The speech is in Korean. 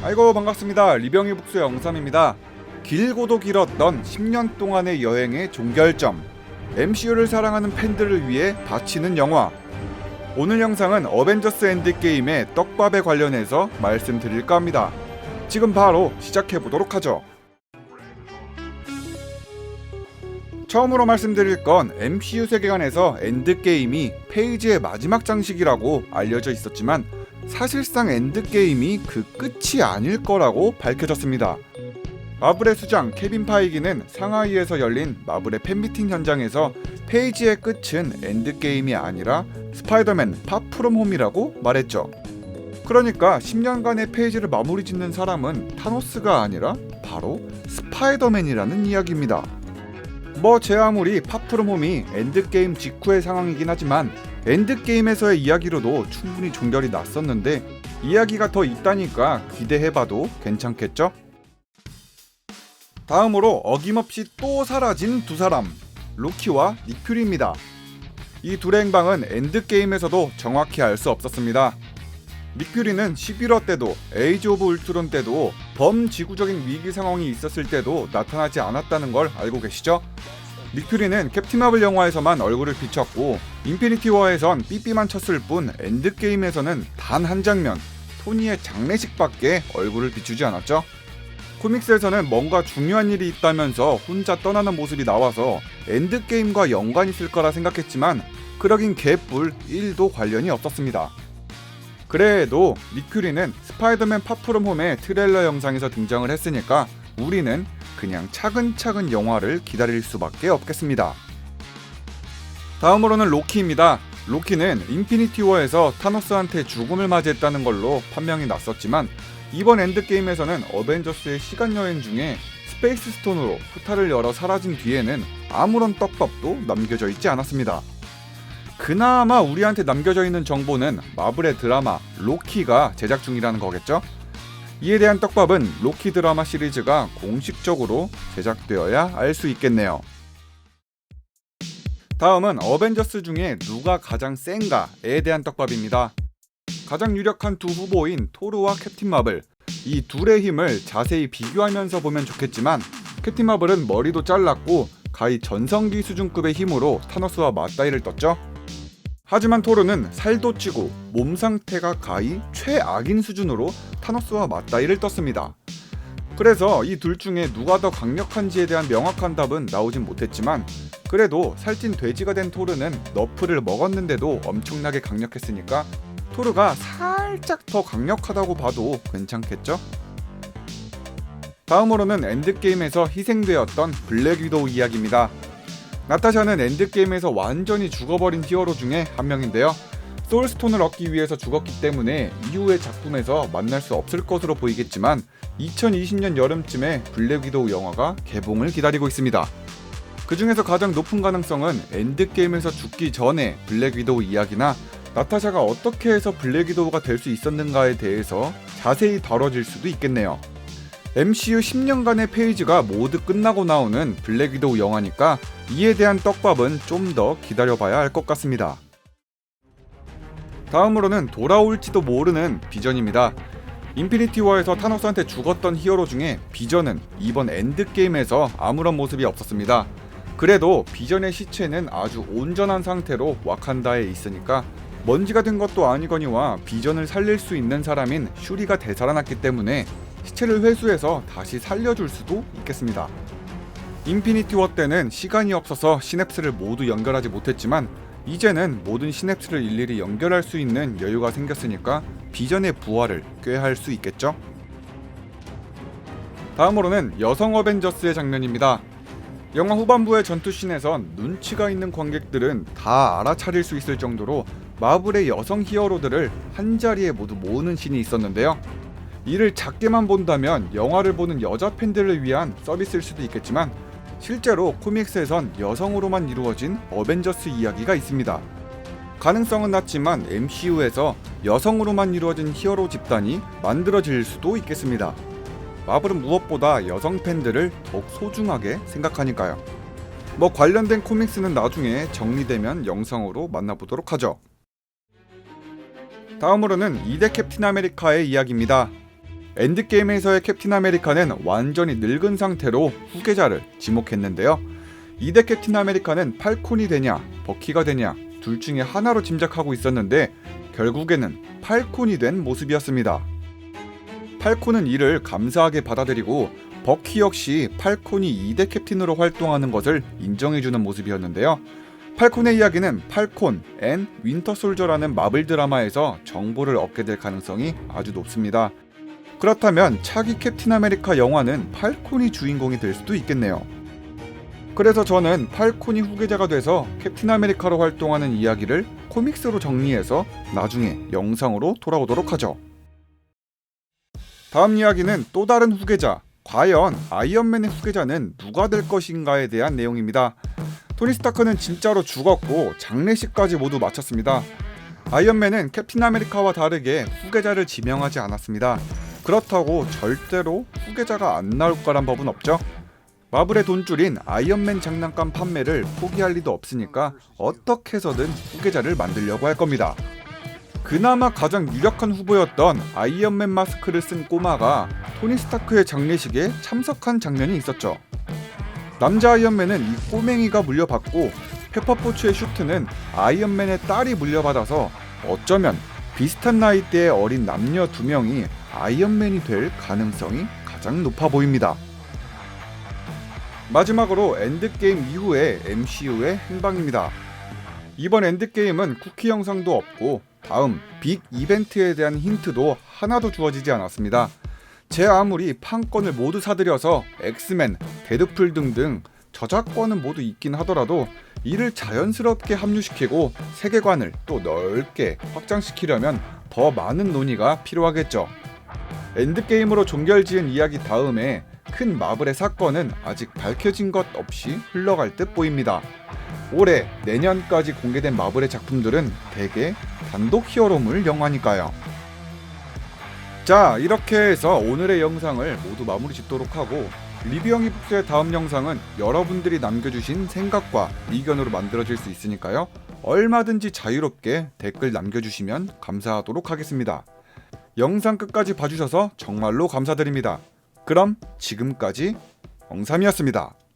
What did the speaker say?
아이고 반갑습니다. 리병이 북수의 영삼입니다. 길고도 길었던 10년 동안의 여행의 종결점, MCU를 사랑하는 팬들을 위해 바치는 영화. 오늘 영상은 어벤져스 엔드게임의 떡밥에 관련해서 말씀드릴까 합니다. 지금 바로 시작해보도록 하죠. 처음으로 말씀드릴 건 MCU 세계관에서 엔드게임이 페이지의 마지막 장식이라고 알려져 있었지만 사실상 엔드게임이 그 끝이 아닐 거라고 밝혀졌습니다. 마블의 수장 케빈 파이기는 상하이에서 열린 마블의 팬미팅 현장에서 페이지의 끝은 엔드게임이 아니라 스파이더맨 파프롬 홈이라고 말했죠. 그러니까 10년간의 페이지를 마무리 짓는 사람은 타노스가 아니라 바로 스파이더맨이라는 이야기입니다. 제 아무리 파프롬 홈이 엔드게임 직후의 상황이긴 하지만 엔드게임에서의 이야기로도 충분히 종결이 났었는데 이야기가 더 있다니까 기대해봐도 괜찮겠죠? 다음으로 어김없이 또 사라진 두 사람, 로키와 닉 퓨리입니다. 이 둘의 행방은 엔드게임에서도 정확히 알 수 없었습니다. 닉 퓨리는 11화 때도 에이지 오브 울트론 때도 범지구적인 위기 상황이 있었을 때도 나타나지 않았다는 걸 알고 계시죠? 닉 퓨리는 캡틴 마블 영화에서만 얼굴을 비췄고 인피니티 워에선 삐삐만 쳤을 뿐 엔드게임에서는 단 한 장면, 토니의 장례식밖에 얼굴을 비추지 않았죠. 코믹스에서는 뭔가 중요한 일이 있다면서 혼자 떠나는 모습이 나와서 엔드게임과 연관이 있을 거라 생각했지만 그러긴 개뿔 1도 관련이 없었습니다. 그래도 닉 퓨리는 스파이더맨 파프롬 홈의 트레일러 영상에서 등장을 했으니까 우리는 그냥 차근차근 영화를 기다릴 수밖에 없겠습니다. 다음으로는 로키입니다. 로키는 인피니티 워에서 타노스한테 죽음을 맞이했다는 걸로 판명이 났었지만 이번 엔드게임에서는 어벤져스의 시간여행 중에 스페이스 스톤으로 포탈을 열어 사라진 뒤에는 아무런 떡밥도 남겨져 있지 않았습니다. 그나마 우리한테 남겨져 있는 정보는 마블의 드라마 로키가 제작 중이라는 거겠죠? 이에 대한 떡밥은 로키 드라마 시리즈가 공식적으로 제작되어야 알 수 있겠네요. 다음은 어벤져스 중에 누가 가장 센가에 대한 떡밥입니다. 가장 유력한 두 후보인 토르와 캡틴 마블, 이 둘의 힘을 자세히 비교하면서 보면 좋겠지만 캡틴 마블은 머리도 잘랐고 가히 전성기 수준급의 힘으로 타노스와 맞다이를 떴죠. 하지만 토르는 살도 찌고 몸 상태가 가히 최악인 수준으로 타노스와 맞다이를 떴습니다. 그래서 이 둘 중에 누가 더 강력한지에 대한 명확한 답은 나오진 못했지만 그래도 살찐 돼지가 된 토르는 너프를 먹었는데도 엄청나게 강력했으니까 토르가 살짝 더 강력하다고 봐도 괜찮겠죠? 다음으로는 엔드게임에서 희생되었던 블랙 위도우 이야기입니다. 나타샤는 엔드게임에서 완전히 죽어버린 히어로 중에 한 명인데요. 소울스톤을 얻기 위해서 죽었기 때문에 이후의 작품에서 만날 수 없을 것으로 보이겠지만 2020년 여름쯤에 블랙 위도우 영화가 개봉을 기다리고 있습니다. 그 중에서 가장 높은 가능성은 엔드게임에서 죽기 전에 블랙 위도우 이야기나 나타샤가 어떻게 해서 블랙 위도우가 될 수 있었는가에 대해서 자세히 다뤄질 수도 있겠네요. MCU 10년간의 페이지가 모두 끝나고 나오는 블랙 위도우 영화니까 이에 대한 떡밥은 좀 더 기다려봐야 할 것 같습니다. 다음으로는 돌아올지도 모르는 비전입니다. 인피니티 워에서 타노스한테 죽었던 히어로 중에 비전은 이번 엔드게임에서 아무런 모습이 없었습니다. 그래도 비전의 시체는 아주 온전한 상태로 와칸다에 있으니까 먼지가 된 것도 아니거니와 비전을 살릴 수 있는 사람인 슈리가 되살아났기 때문에 시체를 회수해서 다시 살려줄 수도 있겠습니다. 인피니티 워 때는 시간이 없어서 시냅스를 모두 연결하지 못했지만 이제는 모든 시냅스를 일일이 연결할 수 있는 여유가 생겼으니까 비전의 부활을 꾀할 수 있겠죠? 다음으로는 여성 어벤져스의 장면입니다. 영화 후반부의 전투씬에선 눈치가 있는 관객들은 다 알아차릴 수 있을 정도로 마블의 여성 히어로들을 한자리에 모두 모으는 씬이 있었는데요. 이를 작게만 본다면 영화를 보는 여자 팬들을 위한 서비스일 수도 있겠지만 실제로 코믹스에선 여성으로만 이루어진 어벤져스 이야기가 있습니다. 가능성은 낮지만 MCU에서 여성으로만 이루어진 히어로 집단이 만들어질 수도 있겠습니다. 마블은 무엇보다 여성 팬들을 더욱 소중하게 생각하니까요. 관련된 코믹스는 나중에 정리되면 영상으로 만나보도록 하죠. 다음으로는 2대 캡틴 아메리카의 이야기입니다. 엔드게임에서의 캡틴 아메리카는 완전히 늙은 상태로 후계자를 지목했는데요. 2대 캡틴 아메리카는 팔콘이 되냐 버키가 되냐 둘 중에 하나로 짐작하고 있었는데 결국에는 팔콘이 된 모습이었습니다. 팔콘은 이를 감사하게 받아들이고 버키 역시 팔콘이 2대 캡틴으로 활동하는 것을 인정해주는 모습이었는데요. 팔콘의 이야기는 팔콘 앤 윈터 솔저라는 마블 드라마에서 정보를 얻게 될 가능성이 아주 높습니다. 그렇다면 차기 캡틴 아메리카 영화는 팔콘이 주인공이 될 수도 있겠네요. 그래서 저는 팔콘이 후계자가 돼서 캡틴 아메리카로 활동하는 이야기를 코믹스로 정리해서 나중에 영상으로 돌아오도록 하죠. 다음 이야기는 또 다른 후계자, 과연 아이언맨의 후계자는 누가 될 것인가에 대한 내용입니다. 토니 스타크는 진짜로 죽었고 장례식까지 모두 마쳤습니다. 아이언맨은 캡틴 아메리카와 다르게 후계자를 지명하지 않았습니다. 그렇다고 절대로 후계자가 안 나올 거란 법은 없죠. 마블의 돈줄인 아이언맨 장난감 판매를 포기할 리도 없으니까 어떻게 해서든 후계자를 만들려고 할 겁니다. 그나마 가장 유력한 후보였던 아이언맨 마스크를 쓴 꼬마가 토니 스타크의 장례식에 참석한 장면이 있었죠. 남자 아이언맨은 이 꼬맹이가 물려받고 페퍼포츠의 슈트는 아이언맨의 딸이 물려받아서 어쩌면 비슷한 나이대의 어린 남녀 두 명이 아이언맨이 될 가능성이 가장 높아 보입니다. 마지막으로 엔드게임 이후의 MCU의 행방입니다. 이번 엔드게임은 쿠키 영상도 없고 다음 빅 이벤트에 대한 힌트도 하나도 주어지지 않았습니다. 제 아무리 판권을 모두 사들여서 엑스맨, 데드풀 등등 저작권은 모두 있긴 하더라도 이를 자연스럽게 합류시키고 세계관을 또 넓게 확장시키려면 더 많은 논의가 필요하겠죠. 엔드게임으로 종결지은 이야기 다음에 큰 마블의 사건은 아직 밝혀진 것 없이 흘러갈 듯 보입니다. 올해 내년까지 공개된 마블의 작품들은 대개 단독 히어로물 영화니까요. 자, 이렇게 해서 오늘의 영상을 모두 마무리 짓도록 하고 리뷰형 이북스의 다음 영상은 여러분들이 남겨주신 생각과 의견으로 만들어질 수 있으니까요. 얼마든지 자유롭게 댓글 남겨주시면 감사하도록 하겠습니다. 영상 끝까지 봐주셔서 정말로 감사드립니다. 그럼 지금까지 엉삼이었습니다.